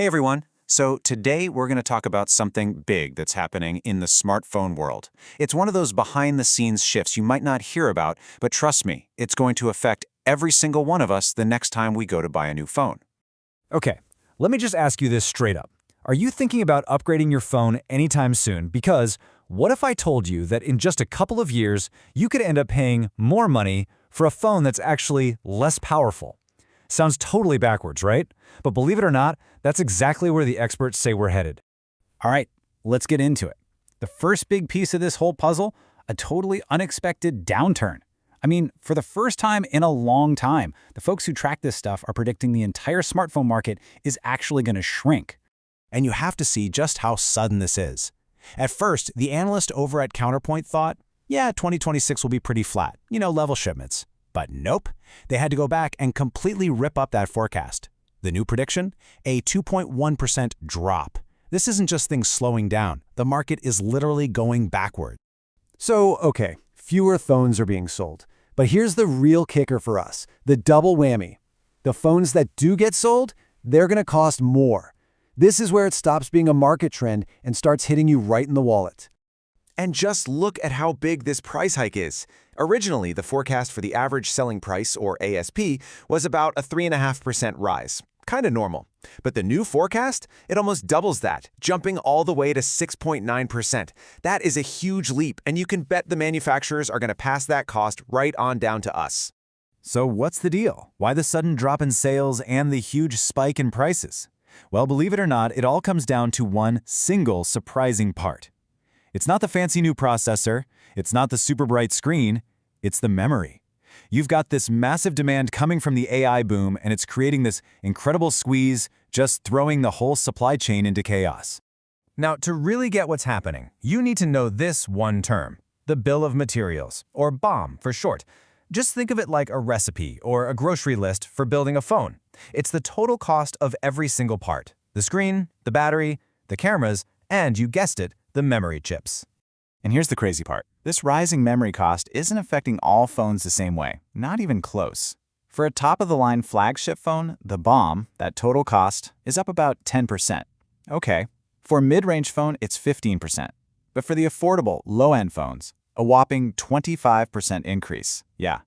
Hey everyone! So today we're going to talk about something big that's happening in the smartphone world. It's one of those behind-the-scenes shifts you might not hear about, but trust me, it's going to affect every single one of us the next time we go to buy a new phone. Okay, let me just ask you this straight up. Are you thinking about upgrading your phone anytime soon? Because what if I told you that in just a couple of years, you could end up paying more money for a phone that's actually less powerful? Sounds totally backwards, right? But believe it or not, that's exactly where the experts say we're headed. All right, let's get into it. The first big piece of this whole puzzle, a totally unexpected downturn. I mean, for the first time in a long time, the folks who track this stuff are predicting the entire smartphone market is actually going to shrink. And you have to see just how sudden this is. At first, the analyst over at Counterpoint thought, yeah, 2026 will be pretty flat, level shipments. But nope, they had to go back and completely rip up that forecast. The new prediction? A 2.1% drop. This isn't just things slowing down. The market is literally going backward. So, okay, fewer phones are being sold. But here's the real kicker for us, the double whammy. The phones that do get sold, they're going to cost more. This is where it stops being a market trend and starts hitting you right in the wallet. And just look at how big this price hike is. Originally, the forecast for the average selling price, or ASP, was about a 3.5% rise. Kind of normal. But the new forecast? It almost doubles that, jumping all the way to 6.9%. That is a huge leap, and you can bet the manufacturers are going to pass that cost right on down to us. So what's the deal? Why the sudden drop in sales and the huge spike in prices? Well, believe it or not, it all comes down to one single surprising part. It's not the fancy new processor, it's not the super bright screen, it's the memory. You've got this massive demand coming from the AI boom, and it's creating this incredible squeeze, just throwing the whole supply chain into chaos. Now, to really get what's happening, you need to know this one term, the bill of materials, or BOM for short. Just think of it like a recipe or a grocery list for building a phone. It's the total cost of every single part: the screen, the battery, the cameras, and, you guessed it, the memory chips. And here's the crazy part. This rising memory cost isn't affecting all phones the same way, not even close. For a top-of-the-line flagship phone, the BOM, that total cost, is up about 10%. Okay. For a mid-range phone, it's 15%. But for the affordable, low-end phones, a whopping 25% increase. Yeah.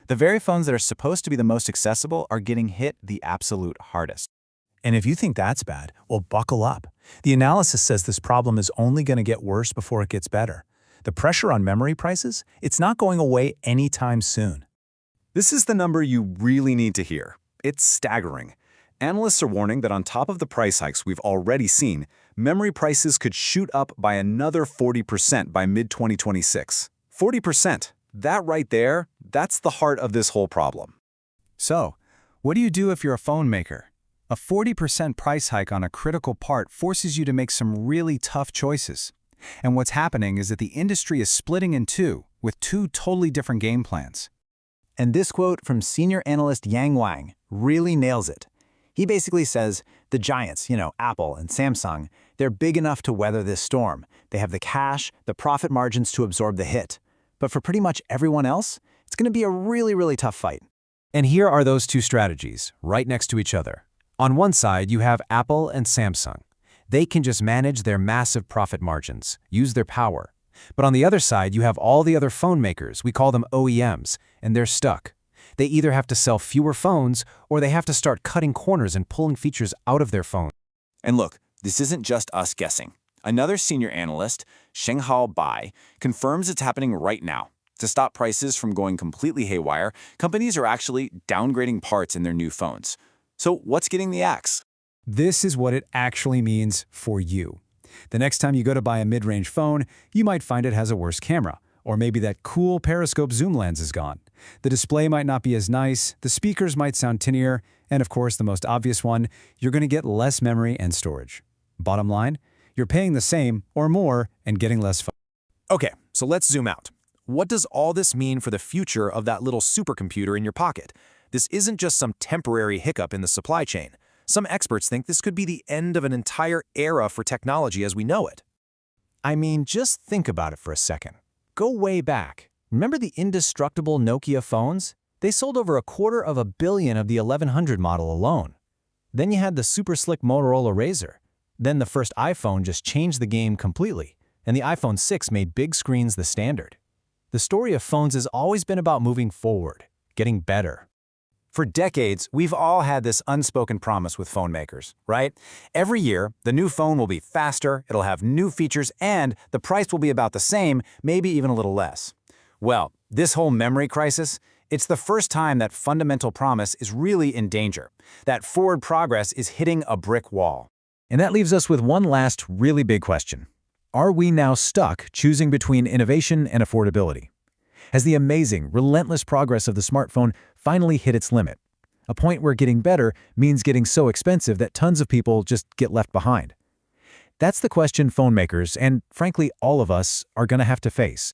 The very phones that are supposed to be the most accessible are getting hit the absolute hardest. And if you think that's bad, well, buckle up. The analysis says this problem is only going to get worse before it gets better. The pressure on memory prices, it's not going away anytime soon. This is the number you really need to hear. It's staggering. Analysts are warning that on top of the price hikes we've already seen, memory prices could shoot up by another 40% by mid-2026. 40%. That right there, that's the heart of this whole problem. So, what do you do if you're a phone maker? A 40% price hike on a critical part forces you to make some really tough choices. And what's happening is that the industry is splitting in two, with two totally different game plans. And this quote from senior analyst Yang Wang really nails it. He basically says, the giants, Apple and Samsung, they're big enough to weather this storm. They have the cash, the profit margins to absorb the hit. But for pretty much everyone else, it's going to be a really, really tough fight. And here are those two strategies, right next to each other. On one side, you have Apple and Samsung. They can just manage their massive profit margins, use their power. But on the other side, you have all the other phone makers, we call them OEMs, and they're stuck. They either have to sell fewer phones, or they have to start cutting corners and pulling features out of their phone. And look, this isn't just us guessing. Another senior analyst, Shenghao Bai, confirms it's happening right now. To stop prices from going completely haywire, companies are actually downgrading parts in their new phones. So what's getting the axe? This is what it actually means for you. The next time you go to buy a mid-range phone, you might find it has a worse camera, or maybe that cool periscope zoom lens is gone. The display might not be as nice, the speakers might sound tinnier, and of course the most obvious one, you're going to get less memory and storage. Bottom line, you're paying the same or more and getting less fun. Okay, so let's zoom out. What does all this mean for the future of that little supercomputer in your pocket? This isn't just some temporary hiccup in the supply chain. Some experts think this could be the end of an entire era for technology as we know it. I mean, just think about it for a second. Go way back. Remember the indestructible Nokia phones? They sold over 250 million of the 1100 model alone. Then you had the super slick Motorola Razr. Then the first iPhone just changed the game completely, and the iPhone 6 made big screens the standard. The story of phones has always been about moving forward, getting better. For decades, we've all had this unspoken promise with phone makers, right? Every year, the new phone will be faster, it'll have new features, and the price will be about the same, maybe even a little less. Well, this whole memory crisis, it's the first time that fundamental promise is really in danger. That forward progress is hitting a brick wall. And that leaves us with one last really big question. Are we now stuck choosing between innovation and affordability? Has the amazing, relentless progress of the smartphone finally hit its limit? A point where getting better means getting so expensive that tons of people just get left behind. That's the question phone makers, and frankly all of us, are going to have to face.